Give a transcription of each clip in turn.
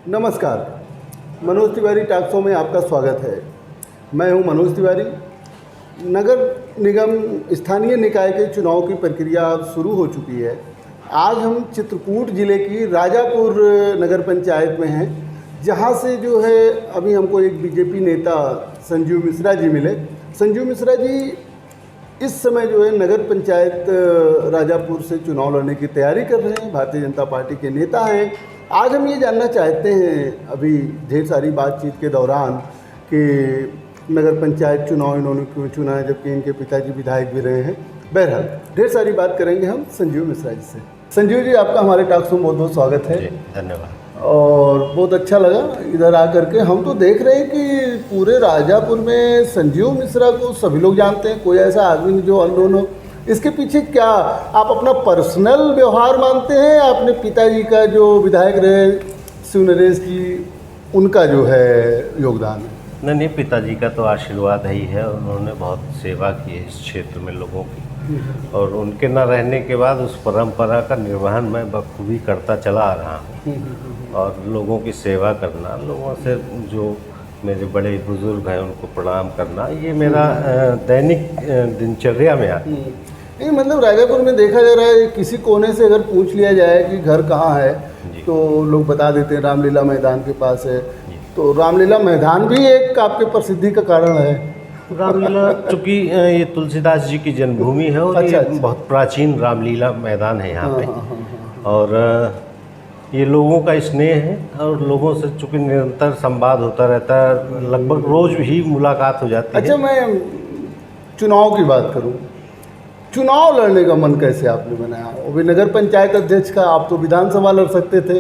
नमस्कार, Manoj Tiwari talk show में आपका स्वागत है। मैं हूं मनोज तिवारी। नगर निगम स्थानीय निकाय के चुनाव की प्रक्रिया शुरू हो चुकी है। आज हम चित्रकूट ज़िले की राजापुर नगर पंचायत में हैं, जहां से जो है अभी हमको एक बीजेपी नेता संजीव मिश्रा जी मिले। संजीव मिश्रा जी इस समय जो है नगर पंचायत राजापुर से चुनाव लड़ने की तैयारी कर रहे हैं, भारतीय जनता पार्टी के नेता हैं। आज हम ये जानना चाहते हैं, अभी ढेर सारी बातचीत के दौरान, कि नगर पंचायत चुनाव इन्होंने क्यों चुना है, जबकि इनके पिताजी विधायक भी रहे हैं। बहरहाल ढेर सारी बात करेंगे हम संजीव मिश्रा जी से। संजीव जी, आपका हमारे टॉक शो में बहुत बहुत स्वागत है। धन्यवाद। और बहुत अच्छा लगा इधर आकर के। हम तो देख रहे हैं कि पूरे राजापुर में संजीव मिश्रा को सभी लोग जानते हैं, कोई ऐसा आदमी नहीं जो अननोन हो। इसके पीछे क्या आप अपना पर्सनल व्यवहार मानते हैं या अपने पिताजी का जो विधायक रहे शिव नरेश जी, उनका जो है योगदान है? नहीं, पिताजी का तो आशीर्वाद ही है। उन्होंने बहुत सेवा की है इस क्षेत्र में लोगों की, और उनके न रहने के बाद उस परंपरा का निर्वहन मैं बखूबी करता चला आ रहा हूँ। और लोगों की सेवा करना, लोगों से जो मेरे बड़े बुजुर्ग हैं उनको प्रणाम करना, ये मेरा दैनिक दिनचर्या में आता है। नहीं, मतलब राजापुर में देखा जा रहा है, किसी कोने से अगर पूछ लिया जाए कि घर कहाँ है तो लोग बता देते हैं रामलीला मैदान के पास है। तो रामलीला मैदान भी एक आपके प्रसिद्धि का कारण है। रामलीला चूँकि ये तुलसीदास जी की जन्मभूमि है, और अच्छा, ये अच्छा। बहुत प्राचीन रामलीला मैदान है यहाँ पे। हाँ। और ये लोगों का स्नेह है, और लोगों से चूँकि निरंतर संवाद होता रहता है, लगभग रोज़ ही मुलाकात हो जाती है। अच्छा, मैं चुनाव की बात करूं, चुनाव लड़ने का मन कैसे आपने बनाया? वो भी नगर पंचायत अध्यक्ष का, आप तो विधानसभा लड़ सकते थे।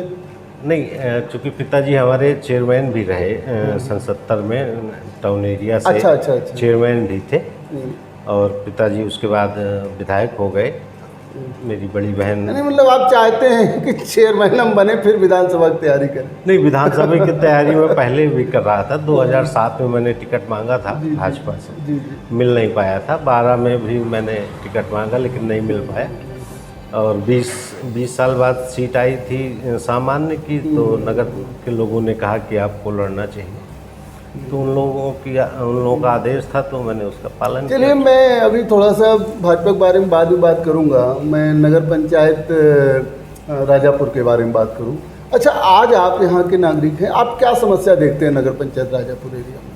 नहीं, चूँकि पिताजी हमारे चेयरमैन भी रहे सन 70 में टाउन एरिया से। अच्छा। चेयरमैन भी थे, और पिताजी उसके बाद विधायक हो गए। मेरी बड़ी बहन नहीं, मतलब आप चाहते हैं कि चेयरमैन हम बने फिर विधानसभा की तैयारी करें? नहीं, विधानसभा की तैयारी में पहले भी कर रहा था। 2007 में मैंने टिकट मांगा था भाजपा से, जी। मिल नहीं पाया था। 12 में भी मैंने टिकट मांगा, लेकिन नहीं मिल पाया। और 20 साल बाद सीट आई थी सामान्य की, तो नगर के लोगों ने कहा कि आपको लड़ना चाहिए। तो उन लोगों का आदेश था, तो मैंने उसका पालन किया। चलिए, मैं अभी थोड़ा सा भाजपा के बारे में बाद में बात करूंगा। मैं नगर पंचायत राजापुर के बारे में बात करूं। अच्छा, आज आप यहाँ के नागरिक हैं, आप क्या समस्या देखते हैं नगर पंचायत राजापुर एरिया में?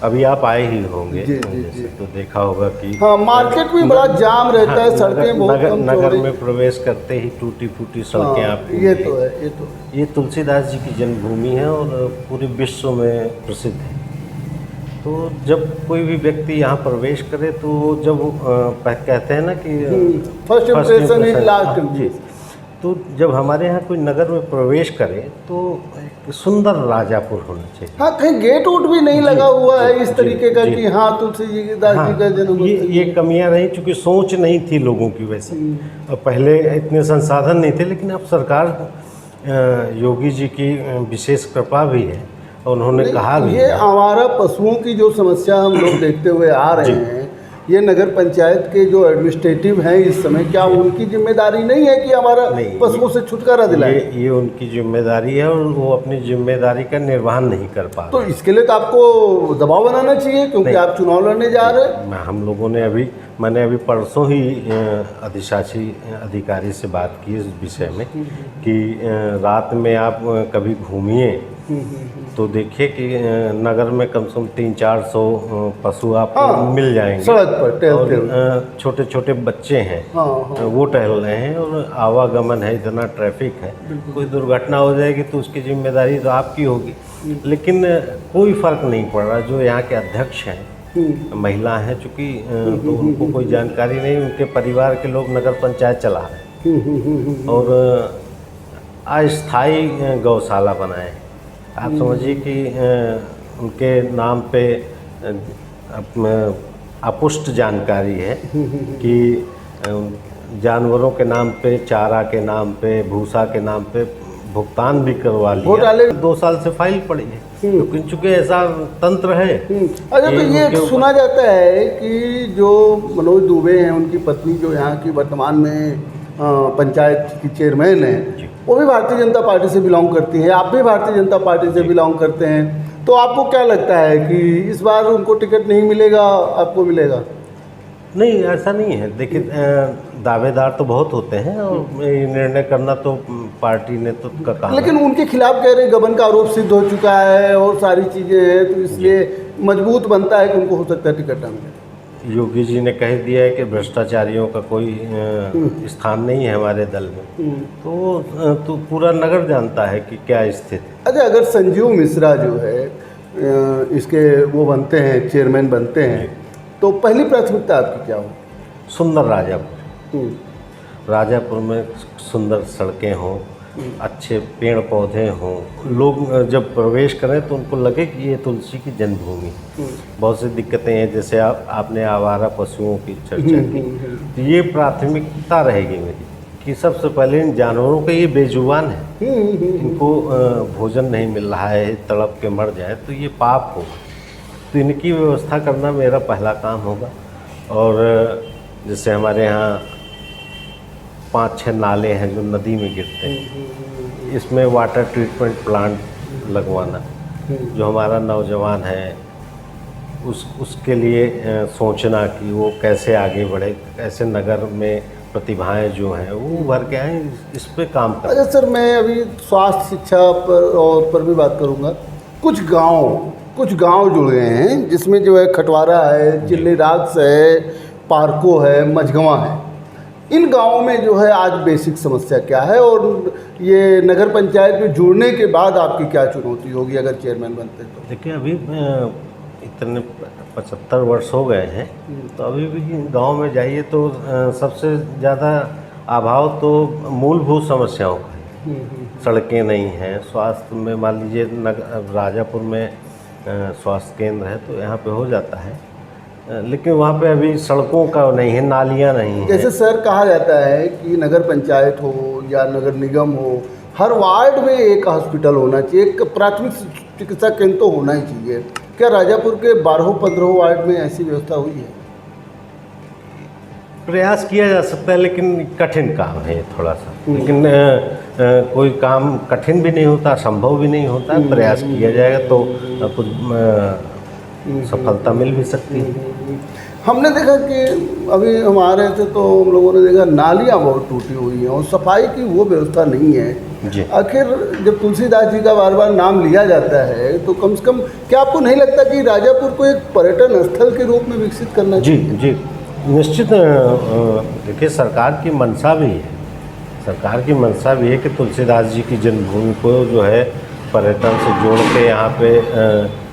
अभी आप आए ही होंगे, जी। तो देखा होगा कि हाँ, मार्केट में बड़ा जाम रहता है, सड़कें बहुत कम नगर चौड़ी। में प्रवेश करते ही टूटी फूटी सड़कें हाँ, आपको ये मिलेंगी। तो है। ये तुलसीदास जी की जन्मभूमि है, और पूरे विश्व में प्रसिद्ध है। तो जब कोई भी व्यक्ति यहाँ प्रवेश करे, तो जब कहते हैं ना कि फर्स्ट इम्प्रेशन इज लास्ट। जी, तो जब हमारे यहाँ कोई नगर में प्रवेश करे, तो एक सुंदर राजापुर होना चाहिए। हाँ, कहीं गेट उट भी नहीं लगा हुआ है इस तरीके का कि हाँ तुलसी जी की दास जी का जन्म। ये कमियां रही, चूँकि सोच नहीं थी लोगों की वैसे। और पहले इतने संसाधन नहीं थे, लेकिन अब सरकार योगी जी की विशेष कृपा भी है, और उन्होंने कहा भी ये आवारा पशुओं की जो समस्या हम लोग देखते हुए आ रहे हैं, ये नगर पंचायत के जो एडमिनिस्ट्रेटिव हैं इस समय, क्या उनकी जिम्मेदारी नहीं है कि हमारा पशुओं से छुटकारा दिलाए? ये उनकी जिम्मेदारी है, और वो अपनी जिम्मेदारी का निर्वहन नहीं कर पा रहे। तो इसके लिए तो आपको दबाव बनाना चाहिए, क्योंकि आप चुनाव लड़ने जा रहे हैं। हम लोगों ने मैंने अभी परसों ही अधिशासी अधिकारी से बात की इस विषय में, कि रात में आप कभी घूमिए तो देखिए कि नगर में कम से कम 300-400 पशु आपको मिल जाएंगे सड़क पर टहलते हुए। और छोटे छोटे बच्चे हैं, वो टहल रहे हैं, और आवागमन है, इतना ट्रैफिक है। कोई दुर्घटना हो जाएगी तो उसकी जिम्मेदारी तो आपकी होगी। लेकिन कोई फ़र्क नहीं पड़ रहा। जो यहाँ के अध्यक्ष हैं महिला हैं, चूँकि तो उनको कोई जानकारी नहीं, उनके परिवार के लोग नगर पंचायत चला रहे हैं, और अस्थायी गौशाला बनाए। आप समझिए कि उनके नाम पे अपुष्ट जानकारी है कि जानवरों के नाम पे, चारा के नाम पे, भूसा के नाम पे भुगतान भी करवा लिया। 2 साल से फाइल पड़ी है, लेकिन चूँकि ऐसा तंत्र है। अच्छा, तो ये सुना जाता है कि जो मनोज दुबे हैं, उनकी पत्नी जो यहाँ की वर्तमान में पंचायत की चेयरमैन हैं, वो भी भारतीय जनता पार्टी से बिलोंग करती हैं, आप भी भारतीय जनता पार्टी से बिलोंग करते हैं, तो आपको क्या लगता है कि इस बार उनको टिकट नहीं मिलेगा, आपको मिलेगा? नहीं, ऐसा नहीं है। देखिए, दावेदार तो बहुत होते हैं और ये निर्णय करना तो पार्टी ने तो का काम लेकिन उनके खिलाफ कह रहे गबन का आरोप सिद्ध हो चुका है और सारी चीज़ें हैं, तो इसलिए मजबूत बनता है कि उनको हो सकता है टिकट ना मिले। योगी जी ने कह दिया है कि भ्रष्टाचारियों का कोई स्थान नहीं है हमारे दल में, तो पूरा नगर जानता है कि क्या स्थिति है। अच्छा, अगर संजीव मिश्रा जो है इसके वो बनते हैं, चेयरमैन बनते हैं, तो पहली प्राथमिकता आपकी क्या हो? सुंदर राजापुर में सुंदर सड़कें हों, अच्छे पेड़ पौधे हों, लोग जब प्रवेश करें तो उनको लगे कि ये तुलसी की जन्मभूमि है। बहुत सी दिक्कतें हैं, जैसे आपने आवारा पशुओं की चर्चा की, तो ये प्राथमिकता रहेगी मेरी कि सबसे पहले इन जानवरों के, ये बेजुबान है, इनको भोजन नहीं मिल रहा है, तड़प के मर जाए तो ये पाप होगा, तो इनकी व्यवस्था करना मेरा पहला काम होगा। और जैसे हमारे यहाँ 5-6 नाले हैं जो नदी में गिरते हैं, इसमें वाटर ट्रीटमेंट प्लांट लगवाना, जो हमारा नौजवान है उसके लिए सोचना कि वो कैसे आगे बढ़े, कैसे नगर में प्रतिभाएं जो हैं वो उभर के आएँ, इस पे काम करें। अच्छा सर, मैं अभी स्वास्थ्य शिक्षा पर भी बात करूँगा। कुछ गांव जुड़ गए हैं जिसमें जो है खटवारा है, चिल्ली राग्स है, पार्को है, मझगवां है। इन गांवों में जो है आज बेसिक समस्या क्या है, और ये नगर पंचायत में जुड़ने के बाद आपकी क्या चुनौती होगी अगर चेयरमैन बनते तो? देखिए, अभी इतने 75 वर्ष हो गए हैं, तो अभी भी गांव में जाइए तो सबसे ज़्यादा अभाव तो मूलभूत समस्याओं का है। सड़कें नहीं हैं, स्वास्थ्य में मान लीजिए राजापुर में स्वास्थ्य केंद्र है तो यहाँ पे हो जाता है, लेकिन वहाँ पे अभी सड़कों का नहीं है, नालियाँ नहीं हैं। जैसे सर कहा जाता है कि नगर पंचायत हो या नगर निगम हो, हर वार्ड में एक हॉस्पिटल होना चाहिए, एक प्राथमिक चिकित्सा केंद्र तो होना ही चाहिए। क्या राजापुर के 12-15 वार्ड में ऐसी व्यवस्था हुई है? प्रयास किया जा सकता है, लेकिन कठिन काम है ये थोड़ा सा, लेकिन कोई काम कठिन भी नहीं होता, संभव भी नहीं होता, प्रयास किया जाएगा तो कुछ सफलता मिल भी सकती है। हमने देखा कि अभी हम आ रहे थे तो हम लोगों ने देखा नालियाँ बहुत टूटी हुई हैं और सफाई की वो व्यवस्था नहीं है जी। आखिर जब तुलसीदास जी का बार बार नाम लिया जाता है तो कम से कम क्या आपको नहीं लगता कि राजापुर को एक पर्यटन स्थल के रूप में विकसित करना चाहिए? जी जी, निश्चित। देखिए, सरकार की मंशा भी है, सरकार की मंशा भी है कि तुलसीदास जी की जन्मभूमि को जो है पर्यटन से जोड़ के यहाँ पे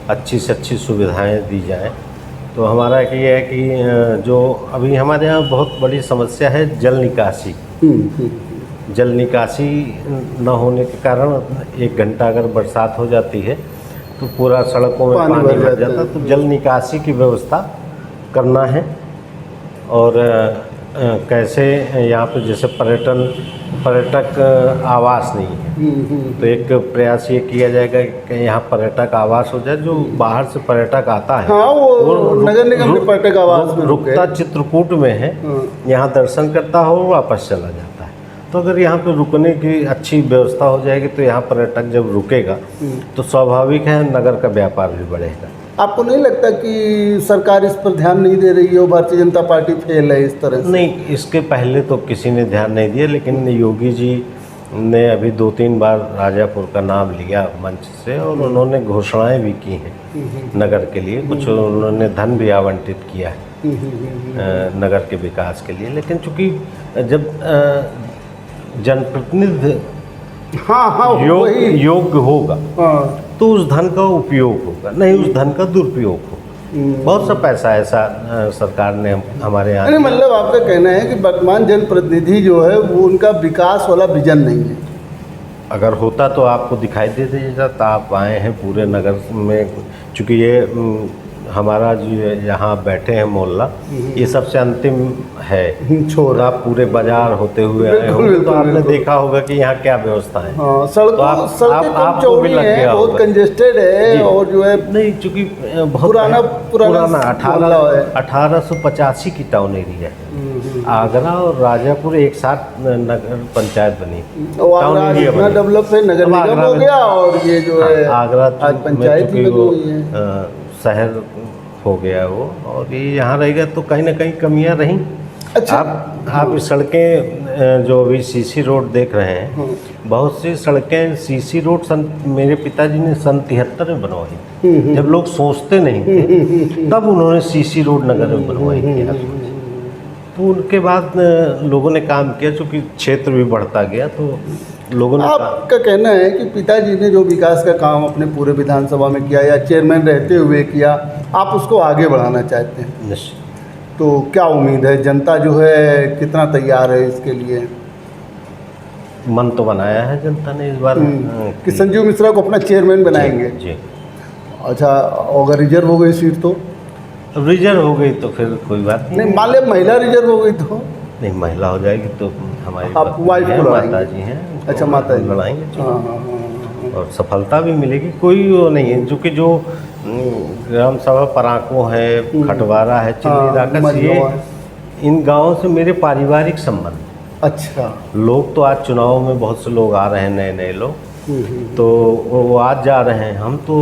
अच्छी से अच्छी सुविधाएं दी जाएं। तो हमारा ये है कि जो अभी हमारे यहाँ बहुत बड़ी समस्या है जल निकासी। जल निकासी न होने के कारण 1 घंटा अगर बरसात हो जाती है तो पूरा सड़कों में पानी भर जाता है। तो जल निकासी की व्यवस्था करना है। और कैसे यहाँ पे जैसे पर्यटक आवास नहीं है, तो एक प्रयास ये किया जाएगा कि यहाँ पर्यटक आवास हो जाए। जो बाहर से पर्यटक आता है, हाँ, वो नगर निगम के पर्यटक आवास में रुकता चित्रकूट में है, यहाँ दर्शन करता हो वापस चला जाता है। तो अगर यहाँ पे रुकने की अच्छी व्यवस्था हो जाएगी तो यहाँ पर्यटक जब रुकेगा तो स्वाभाविक है नगर का व्यापार भी बढ़ेगा। आपको नहीं लगता कि सरकार इस पर ध्यान नहीं दे रही है, भारतीय जनता पार्टी फेल है इस तरह से? नहीं, इसके पहले तो किसी ने ध्यान नहीं दिया, लेकिन योगी जी ने अभी 2-3 बार राजापुर का नाम लिया मंच से और उन्होंने घोषणाएं भी की हैं नगर के लिए। कुछ उन्होंने धन भी आवंटित किया है नगर के विकास के लिए। लेकिन चूँकि जब जनप्रतिनिधि योग्य होगा तो उस धन का उपयोग होगा, नहीं उस धन का दुरुपयोग होगा। बहुत सा पैसा ऐसा सरकार ने हमारे यहाँ। नहीं, मतलब आपका कहना है कि वर्तमान जनप्रतिनिधि जो है वो उनका विकास वाला विजन नहीं है। अगर होता तो आपको दिखाई दे जाता। आप आए हैं पूरे नगर में, चूँकि ये हमारा जो यहाँ बैठे हैं मोहल्ला, ये सबसे अंतिम है छोर। आप पूरे बाजार होते हुए आए होंगे तो आपने देखा होगा कि यहाँ क्या व्यवस्था है। हाँ, सड़कें कम चौड़ी हैं, बहुत कंजेस्टेड है और जो है नहीं, चूँकि बहुत पुराना 1885 की टाउन एरिया है। आगरा और राजापुर एक साथ नगर पंचायत बनी। और टाउन आगरा एरिया इतना बनी। डेवलप है, नगर अब निगम आगरा हो में- गया और ये जो है आगरा आज में पंचायत ही चूंकि बनी वो हुई है। शहर हो गया वो, और ये यहाँ रहेगा तो कहीं ना कहीं कमियां रहीं। अच्छा। आप इस सड़कें जो अभी सीसी रोड देख रहे हैं, हाँ। बहुत सी सड़कें सीसी रोड मेरे पिताजी ने सन 73 में बनवाई, जब लोग सोचते नहीं थे तब उन्होंने सीसी रोड नगर में बनवाई थी। तो उनके बाद लोगों ने काम किया, चूँकि क्षेत्र भी बढ़ता गया तो लोगों ने आपका कहना है कि पिताजी ने जो विकास का काम अपने पूरे विधानसभा में किया या चेयरमैन रहते हुए किया, आप उसको आगे बढ़ाना चाहते हैं। निश्चित। तो क्या उम्मीद है, जनता जो है कितना तैयार है इसके लिए? मन तो बनाया है जनता ने इस बार कि संजीव मिश्रा को अपना चेयरमैन बनाएंगे। जी। अच्छा, अगर रिजर्व हो गई सीट तो? अब रिजर्व हो गई तो फिर कोई बात नहीं, मान लिया महिला रिजर्व हो गई तो? नहीं, महिला हो जाएगी तो हमारी आप पत्नी वाइफ है, को लड़ाएंगे? माता जी हैं। अच्छा, माता जी लड़ाएंगे जी। हाँ हाँ हाँ। और सफलता भी मिलेगी, कोई वो नहीं है। क्योंकि जो ग्राम सभा पराको है, खटवारा है, चिल्ली राकस, ये मझगवा है। इन गांवों से मेरे पारिवारिक संबंध। अच्छा। लोग तो आज चुनाव में बहुत से लोग आ रहे हैं, नए नए लोग, तो वो आज जा रहे हैं। हम तो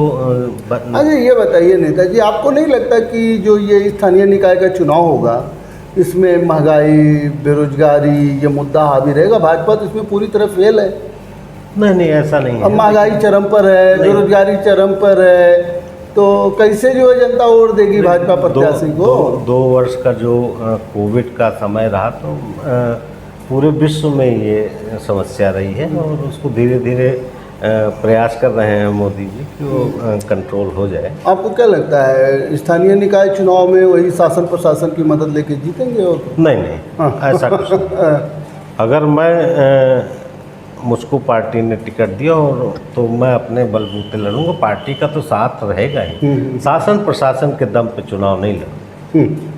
अच्छा, ये बताइए नेताजी, आपको नहीं लगता कि जो ये स्थानीय निकाय का चुनाव होगा इसमें महंगाई, बेरोजगारी, ये मुद्दा हावी रहेगा? भाजपा तो इसमें पूरी तरह फेल है। नहीं, ऐसा नहीं अब है। महंगाई चरम पर है, नहीं। बेरोजगारी चरम पर है, तो कैसे जो है जनता वोट देगी भाजपा प्रत्याशी को? 2 वर्ष का जो कोविड का समय रहा, तो पूरे विश्व में ये समस्या रही है, और उसको धीरे धीरे प्रयास कर रहे हैं मोदी जी कि वो कंट्रोल हो जाए। आपको क्या लगता है, स्थानीय निकाय चुनाव में वही शासन प्रशासन की मदद लेके जीतेंगे? और नहीं, ऐसा कुछ नहीं। अगर मुझको पार्टी ने टिकट दिया और तो मैं अपने बलबूते लड़ूंगा, पार्टी का तो साथ रहेगा ही। शासन प्रशासन के दम पे चुनाव नहीं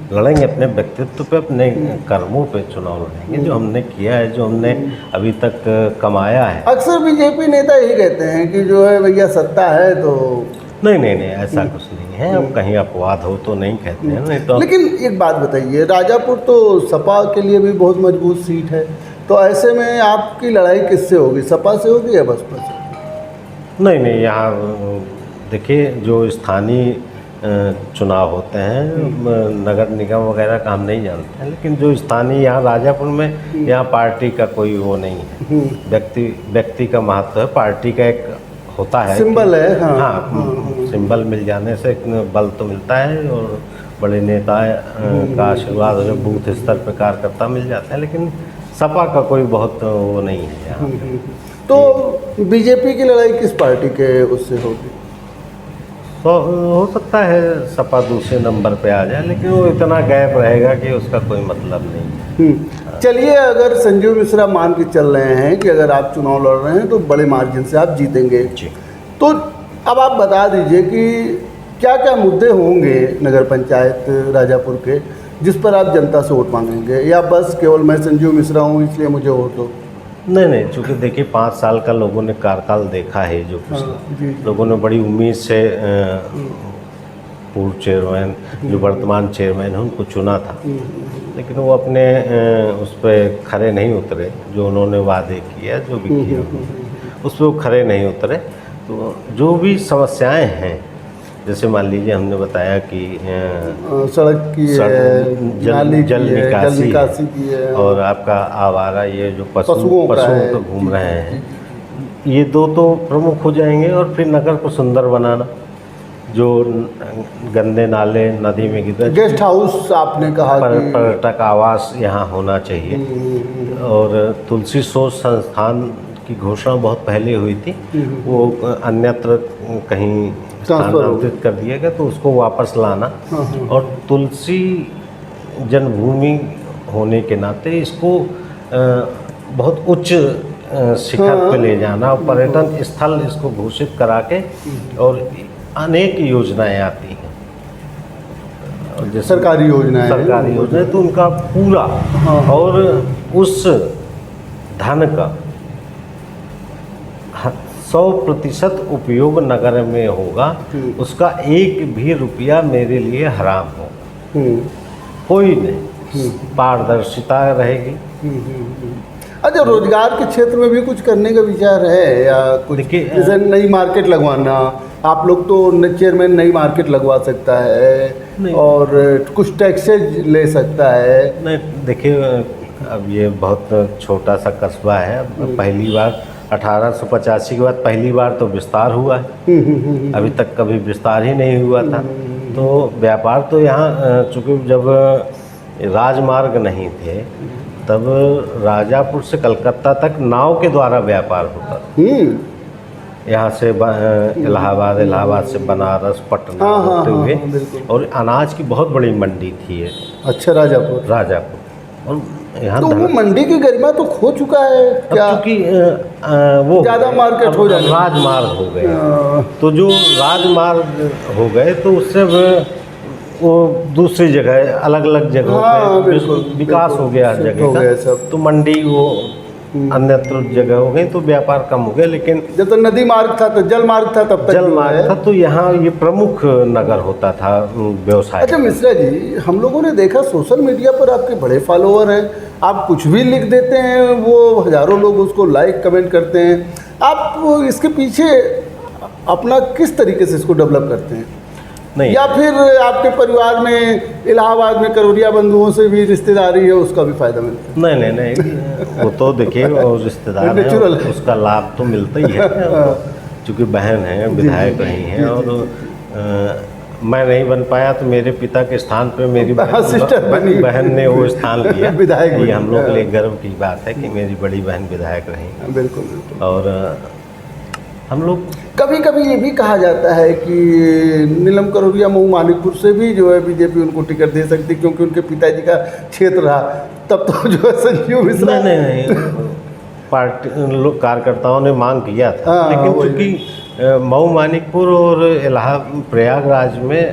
लड़ेंगे, अपने व्यक्तित्व पे, अपने कर्मों पे चुनाव लड़ेंगे, जो हमने किया है, जो हमने अभी तक कमाया है। अक्सर बीजेपी नेता यही कहते हैं कि जो है भैया सत्ता है तो। नहीं, ऐसा कुछ नहीं है। अब कहीं अपवाद हो तो नहीं कहते हैं, नहीं तो। लेकिन एक बात बताइए, राजापुर तो सपा के लिए भी बहुत मजबूत सीट है, तो ऐसे में आपकी लड़ाई किससे होगी, सपा से होगी या बसपा से? नहीं, यहाँ देखिए, जो स्थानीय चुनाव होते हैं, नगर निगम वगैरह का हम नहीं जानते हैं, लेकिन जो स्थानीय यहाँ राजापुर में, यहाँ पार्टी का कोई वो नहीं है। व्यक्ति का महत्व है, पार्टी का एक होता है, सिंबल है। हाँ, सिंबल मिल जाने से एक बल तो मिलता है, और बड़े नेता का आशीर्वाद और बूथ स्तर पर कार्यकर्ता मिल जाते हैं, लेकिन सपा का कोई बहुत वो नहीं है यहाँ। तो बीजेपी की लड़ाई किस पार्टी के उससे होगी? तो हो सकता है सपा दूसरे नंबर पे आ जाए, लेकिन वो इतना गैप रहेगा कि उसका कोई मतलब नहीं है। चलिए, अगर संजीव मिश्रा मान के चल रहे हैं कि अगर आप चुनाव लड़ रहे हैं तो बड़े मार्जिन से आप जीतेंगे जी, तो अब आप बता दीजिए कि क्या क्या मुद्दे होंगे नगर पंचायत राजापुर के जिस पर आप जनता से वोट मांगेंगे, या बस केवल मैं संजीव मिश्रा हूँ इसलिए मुझे वोट दो? नहीं, चूँकि देखिए 5 साल का लोगों ने कार्यकाल देखा है, जो पिछला लोगों ने बड़ी उम्मीद से पूर्व चेयरमैन, जो वर्तमान चेयरमैन है, उनको चुना था, लेकिन वो अपने उस पर खरे नहीं उतरे। जो उन्होंने वादे किया, जो भी किया, उस पर वो खरे नहीं उतरे। तो जो भी समस्याएं हैं, जैसे मान लीजिए हमने बताया कि सड़क की है, जल निकासी की है, और आपका आवारा ये जो पशुओं तो घूम रहे हैं, ये 2 तो प्रमुख हो जाएंगे। और फिर नगर को सुंदर बनाना, जो गंदे नाले नदी में गिरते, गेस्ट हाउस आपने कहा कि पर्यटक आवास यहाँ होना चाहिए। और तुलसी शोध संस्थान की घोषणा बहुत पहले हुई थी, वो अन्यत्र कहीं स्थानांतरित कर दिया गया, तो उसको वापस लाना। और तुलसी जन्मभूमि होने के नाते इसको बहुत उच्च शिखर पे ले जाना, और पर्यटन स्थल इसको घोषित करा के, और अनेक योजनाएं आती हैं, और जैसे सरकारी योजनाएं, तो उनका पूरा और उस धन का 100% उपयोग नगर में होगा। उसका 1 भी रुपया मेरे लिए हराम हो, कोई नहीं। पारदर्शिता रहेगी। अच्छा, रोजगार के क्षेत्र में भी कुछ करने का विचार है या कुछ? देखिए, जैसे नई मार्केट लगवाना, आप लोग तो चेयरमैन नई मार्केट लगवा सकता है और कुछ टैक्सेज ले सकता है। नहीं देखिए, अब ये बहुत छोटा सा कस्बा है। पहली बार 1885 के बाद पहली बार तो विस्तार हुआ है। अभी तक कभी विस्तार ही नहीं हुआ था। तो व्यापार तो यहाँ चूँकि जब राजमार्ग नहीं थे तब राजापुर से कलकत्ता तक नाव के द्वारा व्यापार होता था। यहाँ से इलाहाबाद, इलाहाबाद से बनारस, पटना होते हुए, और अनाज की बहुत बड़ी मंडी थी ये। अच्छा, राजापुर। और यहाँ तो वो मंडी की गरिमा तो खो चुका है क्या? क्योंकि वो ज़्यादा मार्केट हो जाए, राजमार्ग हो गए। तो जो राजमार्ग हो गए तो उससे वो दूसरी जगह, अलग अलग जगहों पे विकास हो गया हर जगह का। तो मंडी वो अन्यत्र जगह हो गई तो व्यापार कम हो गया। लेकिन जब तो नदी मार्ग था तो जल मार्ग था, तब तक जल मार्ग था तो यहाँ ये प्रमुख नगर होता था व्यवसाय। अच्छा मिश्रा जी, हम लोगों ने देखा सोशल मीडिया पर आपके बड़े फॉलोअर हैं, आप कुछ भी लिख देते हैं वो हज़ारों लोग उसको लाइक कमेंट करते हैं। आप इसके पीछे अपना किस तरीके से इसको डेवलप करते हैं? नहीं, या फिर आपके परिवार में इलाहाबाद में करौरिया बंधुओं से भी रिश्तेदारी है, उसका भी फायदा मिलता है? नहीं, वो तो देखिए वो रिश्तेदार है, उसका लाभ तो मिलता ही है। चूँकि बहन है, विधायक रही हैं, और मैं नहीं बन पाया तो मेरे पिता के स्थान पे मेरी बहन ने वो स्थान लिया। विधायक, ये हम लोग के लिए गर्व की बात है कि मेरी बड़ी बहन विधायक रही। बिल्कुल। और हम लोग कभी कभी ये भी कहा जाता है कि नीलम करौरिया मऊ मानिकपुर से भी जो है बीजेपी उनको टिकट दे सकती, क्योंकि उनके पिताजी का क्षेत्र रहा। तब तो जो है संजीव मिश्रा नहीं पार्टी लोग कार्यकर्ताओं ने मांग किया था। लेकिन चूँकि मऊ मानिकपुर और प्रयागराज में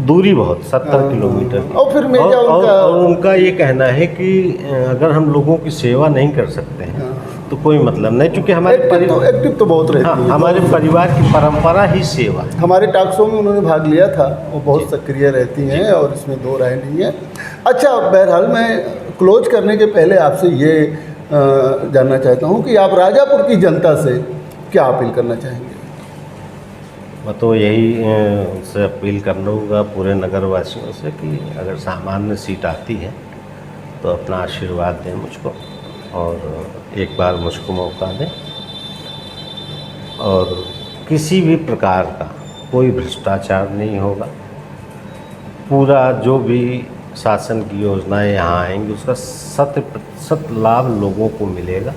दूरी बहुत 70 किलोमीटर, और फिर और उनका ये कहना है कि अगर हम लोगों की सेवा नहीं कर सकते हैं तो कोई मतलब नहीं। क्योंकि हमारे एक्टिव तो बहुत रहती है। हमारे परिवार की परंपरा ही सेवा। हमारे टॉक शो में उन्होंने भाग लिया था, वो बहुत सक्रिय रहती हैं और इसमें दो राय नहीं है। अच्छा, बहरहाल मैं क्लोज करने के पहले आपसे ये जानना चाहता हूँ कि आप राजापुर की जनता से क्या अपील करना चाहेंगे? मैं तो यही से अपील कर लूँगा पूरे नगरवासियों से कि अगर सामान्य सीट आती है तो अपना आशीर्वाद दें मुझको, और एक बार मुझको मौका दें, और किसी भी प्रकार का कोई भ्रष्टाचार नहीं होगा। पूरा जो भी शासन की योजनाएं यहाँ आएंगी उसका 100% लाभ लोगों को मिलेगा।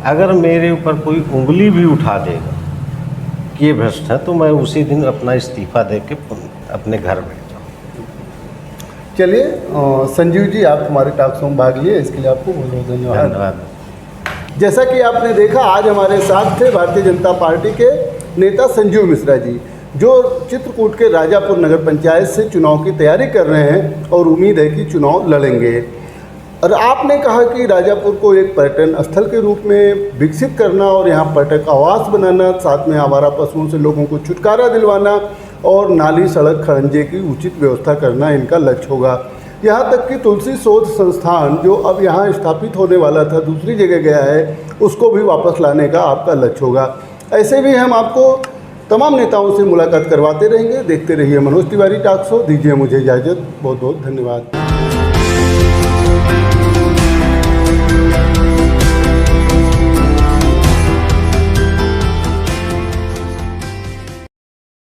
अगर मेरे ऊपर कोई उंगली भी उठा देगा कि ये भ्रष्ट है तो मैं उसी दिन अपना इस्तीफा दे के अपने घर बैठ जाऊँ। चलिए संजीव जी, आप हमारे टॉक शो में भाग लिए, इसके लिए आपको बहुत बहुत धन्यवाद। जैसा कि आपने देखा, आज हमारे साथ थे भारतीय जनता पार्टी के नेता संजीव मिश्रा जी, जो चित्रकूट के राजापुर नगर पंचायत से चुनाव की तैयारी कर रहे हैं और उम्मीद है कि चुनाव लड़ेंगे। और आपने कहा कि राजापुर को एक पर्यटन स्थल के रूप में विकसित करना और यहाँ पर्यटक आवास बनाना, साथ में आवारा पशुओं से लोगों को छुटकारा दिलवाना और नाली सड़क खड़ंजे की उचित व्यवस्था करना इनका लक्ष्य होगा। यहाँ तक कि तुलसी शोध संस्थान जो अब यहाँ स्थापित होने वाला था, दूसरी जगह गया है, उसको भी वापस लाने का आपका लक्ष्य होगा। ऐसे भी हम आपको तमाम नेताओं से मुलाकात करवाते रहेंगे। देखते रहिए मनोज तिवारी टॉक शो। दीजिए मुझे इजाज़त, बहुत बहुत धन्यवाद।